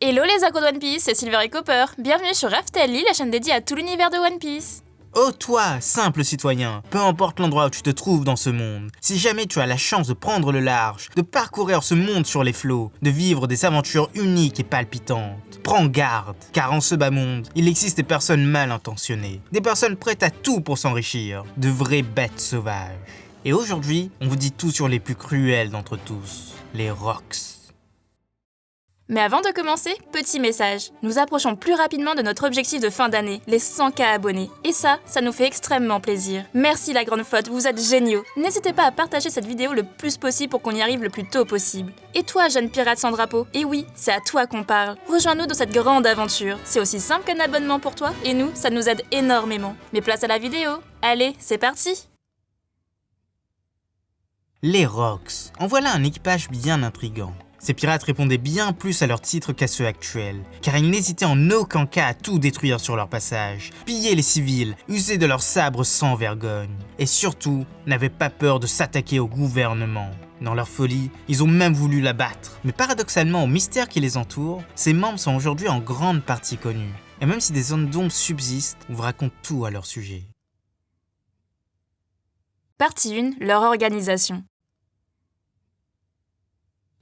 Hello les accros de One Piece, c'est Silver et Copper. Bienvenue sur Raftelli, la chaîne dédiée à tout l'univers de One Piece. Oh toi, simple citoyen, peu importe l'endroit où tu te trouves dans ce monde, si jamais tu as la chance de prendre le large, de parcourir ce monde sur les flots, de vivre des aventures uniques et palpitantes, prends garde, car en ce bas monde, il existe des personnes mal intentionnées, des personnes prêtes à tout pour s'enrichir, de vraies bêtes sauvages. Et aujourd'hui, on vous dit tout sur les plus cruels d'entre tous, les Rocks. Mais avant de commencer, petit message. Nous approchons plus rapidement de notre objectif de fin d'année, les 100K abonnés. Et ça nous fait extrêmement plaisir. Merci la grande flotte, vous êtes géniaux. N'hésitez pas à partager cette vidéo le plus possible pour qu'on y arrive le plus tôt possible. Et toi, jeune pirate sans drapeau, et oui, c'est à toi qu'on parle. Rejoins-nous dans cette grande aventure. C'est aussi simple qu'un abonnement pour toi, et nous, ça nous aide énormément. Mais place à la vidéo. Allez, c'est parti! Les Rocks. En voilà un équipage bien intriguant. Ces pirates répondaient bien plus à leur titre qu'à ceux actuels, car ils n'hésitaient en aucun cas à tout détruire sur leur passage, piller les civils, user de leurs sabres sans vergogne, et surtout, n'avaient pas peur de s'attaquer au gouvernement. Dans leur folie, ils ont même voulu l'abattre. Mais paradoxalement, au mystère qui les entoure, ces membres sont aujourd'hui en grande partie connus. Et même si des zones d'ombre subsistent, on vous raconte tout à leur sujet. Partie 1, leur organisation.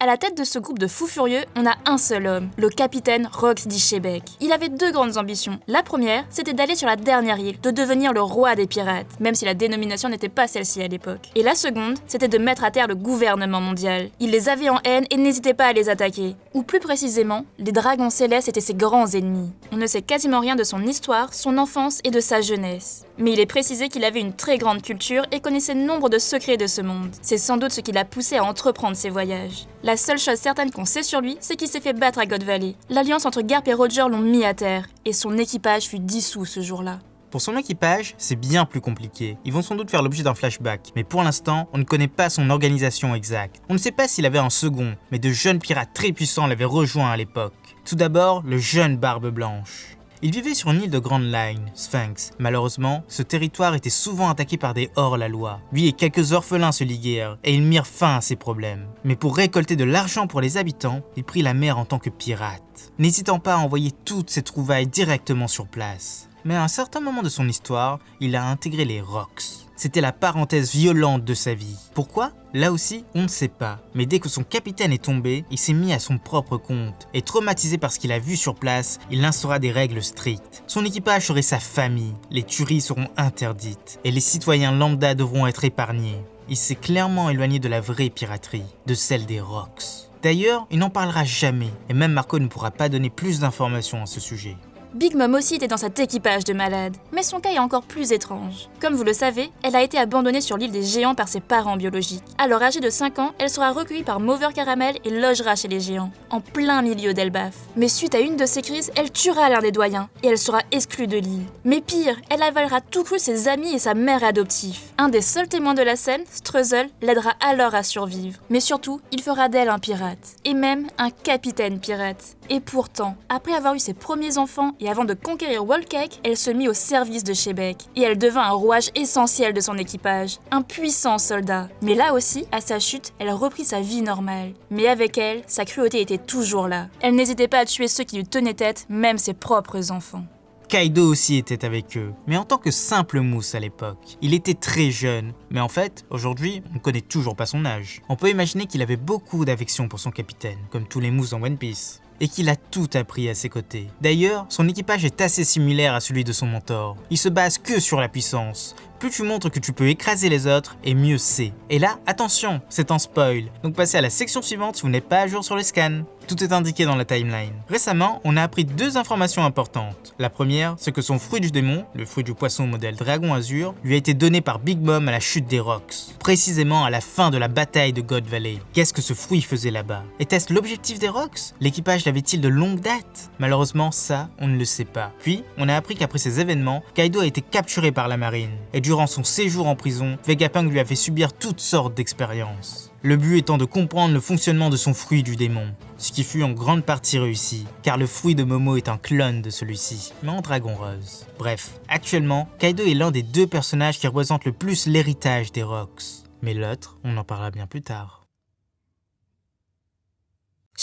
À la tête de ce groupe de fous furieux, on a un seul homme, le capitaine Rox d'Ishebek. Il avait deux grandes ambitions. La première, c'était d'aller sur la dernière île, de devenir le roi des pirates, même si la dénomination n'était pas celle-ci à l'époque. Et la seconde, c'était de mettre à terre le gouvernement mondial. Il les avait en haine et n'hésitait pas à les attaquer. Ou plus précisément, les dragons célestes étaient ses grands ennemis. On ne sait quasiment rien de son histoire, son enfance et de sa jeunesse. Mais il est précisé qu'il avait une très grande culture et connaissait nombre de secrets de ce monde. C'est sans doute ce qui l'a poussé à entreprendre ses voyages. La seule chose certaine qu'on sait sur lui, c'est qu'il s'est fait battre à God Valley. L'alliance entre Garp et Roger l'ont mis à terre, et son équipage fut dissous ce jour-là. Pour son équipage, c'est bien plus compliqué. Ils vont sans doute faire l'objet d'un flashback, mais pour l'instant, on ne connaît pas son organisation exacte. On ne sait pas s'il avait un second, mais de jeunes pirates très puissants l'avaient rejoint à l'époque. Tout d'abord, le jeune Barbe Blanche. Il vivait sur une île de Grand Line, Sphinx. Malheureusement, ce territoire était souvent attaqué par des hors-la-loi. Lui et quelques orphelins se liguèrent, et ils mirent fin à ses problèmes. Mais pour récolter de l'argent pour les habitants, il prit la mer en tant que pirate, n'hésitant pas à envoyer toutes ses trouvailles directement sur place. Mais à un certain moment de son histoire, il a intégré les Rocks. C'était la parenthèse violente de sa vie. Pourquoi ? Là aussi, on ne sait pas. Mais dès que son capitaine est tombé, il s'est mis à son propre compte. Et traumatisé par ce qu'il a vu sur place, il instaura des règles strictes. Son équipage serait sa famille, les tueries seront interdites, et les citoyens lambda devront être épargnés. Il s'est clairement éloigné de la vraie piraterie, de celle des Rocks. D'ailleurs, il n'en parlera jamais, et même Marco ne pourra pas donner plus d'informations à ce sujet. Big Mom aussi était dans cet équipage de malades, mais son cas est encore plus étrange. Comme vous le savez, elle a été abandonnée sur l'île des géants par ses parents biologiques. Alors âgée de 5 ans, elle sera recueillie par Mover Caramel et logera chez les géants, en plein milieu d'Elbaf. Mais suite à une de ces crises, elle tuera l'un des doyens, et elle sera exclue de l'île. Mais pire, elle avalera tout cru ses amis et sa mère adoptive. Un des seuls témoins de la scène, Struzzle, l'aidera alors à survivre. Mais surtout, il fera d'elle un pirate, et même un capitaine pirate. Et pourtant, après avoir eu ses premiers enfants et avant de conquérir Wallcake, elle se mit au service de Shebek. Et elle devint un rouage essentiel de son équipage, un puissant soldat. Mais là aussi, à sa chute, elle reprit sa vie normale. Mais avec elle, sa cruauté était toujours là. Elle n'hésitait pas à tuer ceux qui lui tenaient tête, même ses propres enfants. Kaido aussi était avec eux, mais en tant que simple mousse à l'époque. Il était très jeune, mais en fait, aujourd'hui, on ne connaît toujours pas son âge. On peut imaginer qu'il avait beaucoup d'affection pour son capitaine, comme tous les mousses dans One Piece, et qu'il a tout appris à ses côtés. D'ailleurs, son équipage est assez similaire à celui de son mentor. Il se base que sur la puissance. Plus tu montres que tu peux écraser les autres, et mieux c'est. Et là, attention, c'est un spoil, donc passez à la section suivante si vous n'êtes pas à jour sur les scans. Tout est indiqué dans la timeline. Récemment, on a appris deux informations importantes. La première, c'est que son fruit du démon, le fruit du poisson modèle Dragon Azur, lui a été donné par Big Mom à la chute des Rocks, précisément à la fin de la bataille de God Valley. Qu'est-ce que ce fruit faisait là-bas? Était-ce l'objectif des Rocks? L'équipage l'avait-il de longue date? Malheureusement, ça, on ne le sait pas. Puis, on a appris qu'après ces événements, Kaido a été capturé par la marine, et durant son séjour en prison, Vegapunk lui a fait subir toutes sortes d'expériences. Le but étant de comprendre le fonctionnement de son fruit du démon, ce qui fut en grande partie réussi, car le fruit de Momo est un clone de celui-ci, mais en dragon rose. Bref, actuellement, Kaido est l'un des deux personnages qui représentent le plus l'héritage des Rocks, mais l'autre, on en parlera bien plus tard.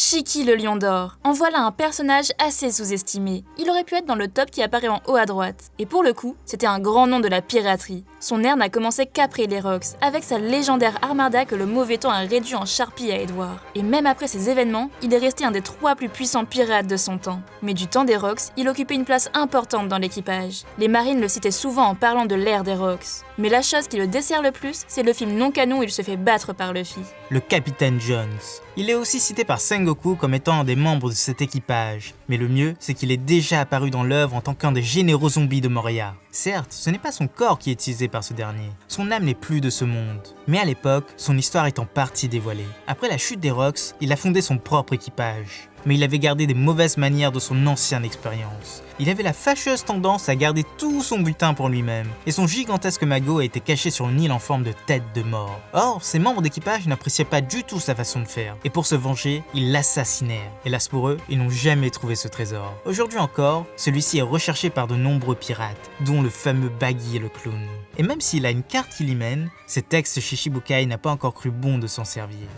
Shiki le lion d'or. En voilà un personnage assez sous-estimé. Il aurait pu être dans le top qui apparaît en haut à droite. Et pour le coup, c'était un grand nom de la piraterie. Son ère n'a commencé qu'après les Rocks, avec sa légendaire armada que le mauvais temps a réduit en charpie à Edward. Et même après ces événements, il est resté un des 3 plus puissants pirates de son temps. Mais du temps des Rocks, il occupait une place importante dans l'équipage. Les marines le citaient souvent en parlant de l'ère des Rocks. Mais la chose qui le dessert le plus, c'est le film non canon où il se fait battre par Luffy. Le capitaine Jones. Il est aussi cité par Sengoku comme étant un des membres de cet équipage. Mais le mieux, c'est qu'il est déjà apparu dans l'œuvre en tant qu'un des généraux zombies de Moria. Certes, ce n'est pas son corps qui est utilisé par ce dernier. Son âme n'est plus de ce monde. Mais à l'époque, son histoire est en partie dévoilée. Après la chute des Rocks, il a fondé son propre équipage. Mais il avait gardé des mauvaises manières de son ancienne expérience. Il avait la fâcheuse tendance à garder tout son butin pour lui-même, et son gigantesque magot a été caché sur une île en forme de tête de mort. Or, ses membres d'équipage n'appréciaient pas du tout sa façon de faire, et pour se venger, ils l'assassinèrent. Hélas pour eux, ils n'ont jamais trouvé ce trésor. Aujourd'hui encore, celui-ci est recherché par de nombreux pirates, dont le fameux Baggy le clown. Et même s'il a une carte qui l'y mène, cet ex-Shishibukai n'a pas encore cru bon de s'en servir.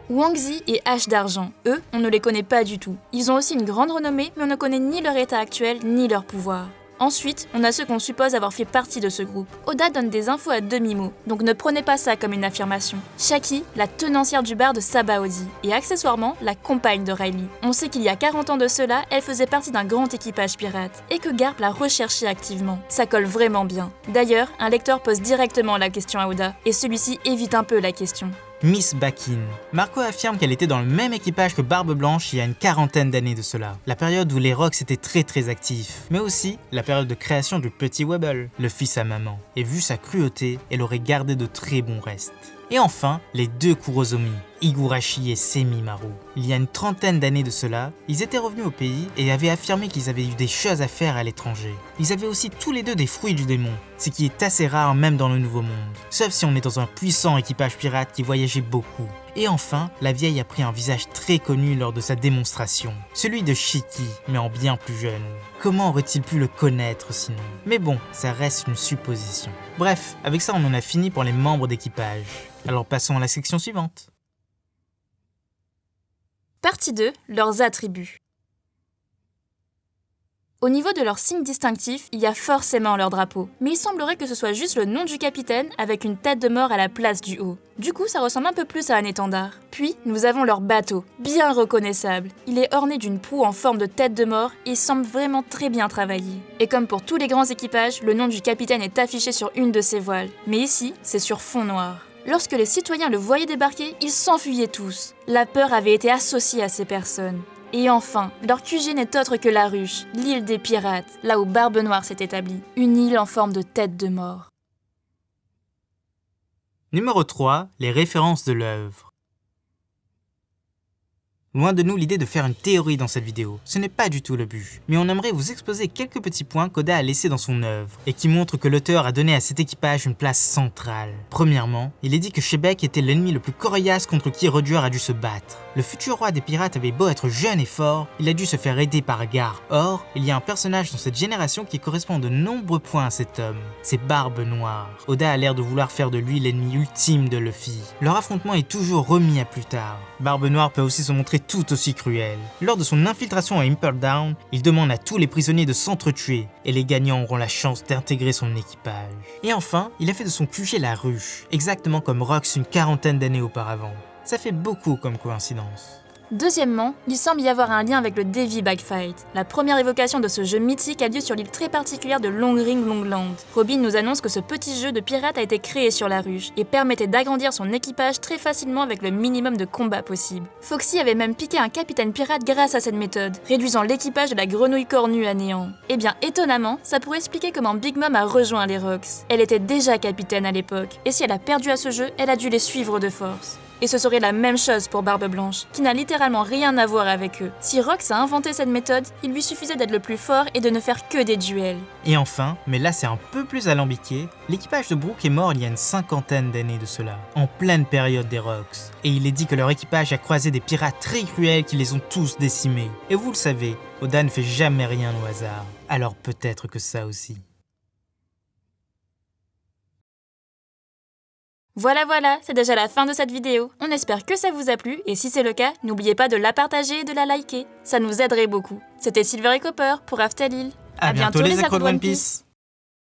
Wangzi et Hache d'Argent, eux, on ne les connaît pas du tout. Ils ont aussi une grande renommée, mais on ne connaît ni leur état actuel, ni leur pouvoir. Ensuite, on a ceux qu'on suppose avoir fait partie de ce groupe. Oda donne des infos à demi-mot, donc ne prenez pas ça comme une affirmation. Shaki, la tenancière du bar de Sabaody, et accessoirement, la compagne de Riley. On sait qu'il y a 40 ans de cela, elle faisait partie d'un grand équipage pirate, et que Garp la recherchait activement. Ça colle vraiment bien. D'ailleurs, un lecteur pose directement la question à Oda, et celui-ci évite un peu la question. Miss Bakin. Marco affirme qu'elle était dans le même équipage que Barbe Blanche il y a une 40aine d'années de cela, la période où les Rocks étaient très actifs, mais aussi la période de création du petit Webble, le fils à maman. Et vu sa cruauté, elle aurait gardé de très bons restes. Et enfin, les 2 Kurozomi, Higurashi et Semimaru. Il y a une 30aine d'années de cela, ils étaient revenus au pays et avaient affirmé qu'ils avaient eu des choses à faire à l'étranger. Ils avaient aussi tous les 2 des fruits du démon, ce qui est assez rare même dans le Nouveau Monde, sauf si on est dans un puissant équipage pirate qui voyageait beaucoup. Et enfin, la vieille a pris un visage très connu lors de sa démonstration, celui de Shiki, mais en bien plus jeune. Comment aurait-il pu le connaître sinon? Mais bon, ça reste une supposition. Bref, avec ça on en a fini pour les membres d'équipage. Alors passons à la section suivante. Partie 2, leurs attributs. Au niveau de leurs signes distinctifs, il y a forcément leur drapeau. Mais il semblerait que ce soit juste le nom du capitaine avec une tête de mort à la place du haut. Du coup, ça ressemble un peu plus à un étendard. Puis, nous avons leur bateau, bien reconnaissable. Il est orné d'une proue en forme de tête de mort et semble vraiment très bien travaillé. Et comme pour tous les grands équipages, le nom du capitaine est affiché sur une de ses voiles. Mais ici, c'est sur fond noir. Lorsque les citoyens le voyaient débarquer, ils s'enfuyaient tous. La peur avait été associée à ces personnes. Et enfin, leur QG n'est autre que la Ruche, l'île des pirates, là où Barbe Noire s'est établie. Une île en forme de tête de mort. Numéro 3, les références de l'œuvre. Loin de nous l'idée de faire une théorie dans cette vidéo, ce n'est pas du tout le but. Mais on aimerait vous exposer quelques petits points qu'Oda a laissés dans son œuvre, et qui montrent que l'auteur a donné à cet équipage une place centrale. Premièrement, il est dit que Shebek était l'ennemi le plus coriace contre qui Roger a dû se battre. Le futur roi des pirates avait beau être jeune et fort, il a dû se faire aider par Garp. Or, il y a un personnage dans cette génération qui correspond de nombreux points à cet homme, c'est Barbe Noire. Oda a l'air de vouloir faire de lui l'ennemi ultime de Luffy. Leur affrontement est toujours remis à plus tard. Barbe Noire peut aussi se montrer tout aussi cruel. Lors de son infiltration à Impel Down, il demande à tous les prisonniers de s'entretuer et les gagnants auront la chance d'intégrer son équipage. Et enfin, il a fait de son QG la ruche, exactement comme Rox une 40aine d'années auparavant. Ça fait beaucoup comme coïncidence. Deuxièmement, il semble y avoir un lien avec le Devi Bagfight. La première évocation de ce jeu mythique a lieu sur l'île très particulière de Long Ring Longland. Robin nous annonce que ce petit jeu de pirate a été créé sur la ruche et permettait d'agrandir son équipage très facilement avec le minimum de combats possible. Foxy avait même piqué un capitaine pirate grâce à cette méthode, réduisant l'équipage de la grenouille cornue à néant. Eh bien, étonnamment, ça pourrait expliquer comment Big Mom a rejoint les Rocks. Elle était déjà capitaine à l'époque, et si elle a perdu à ce jeu, elle a dû les suivre de force. Et ce serait la même chose pour Barbe Blanche, qui n'a littéralement rien à voir avec eux. Si Rox a inventé cette méthode, il lui suffisait d'être le plus fort et de ne faire que des duels. Et enfin, mais là c'est un peu plus alambiqué, l'équipage de Brook est mort il y a une 50aine d'années de cela, en pleine période des Rocks. Et il est dit que leur équipage a croisé des pirates très cruels qui les ont tous décimés. Et vous le savez, Oda ne fait jamais rien au hasard. Alors peut-être que ça aussi. Voilà, c'est déjà la fin de cette vidéo. On espère que ça vous a plu et si c'est le cas, n'oubliez pas de la partager et de la liker. Ça nous aiderait beaucoup. C'était Silver et Copper pour After Lil. À bientôt les accros de One Piece.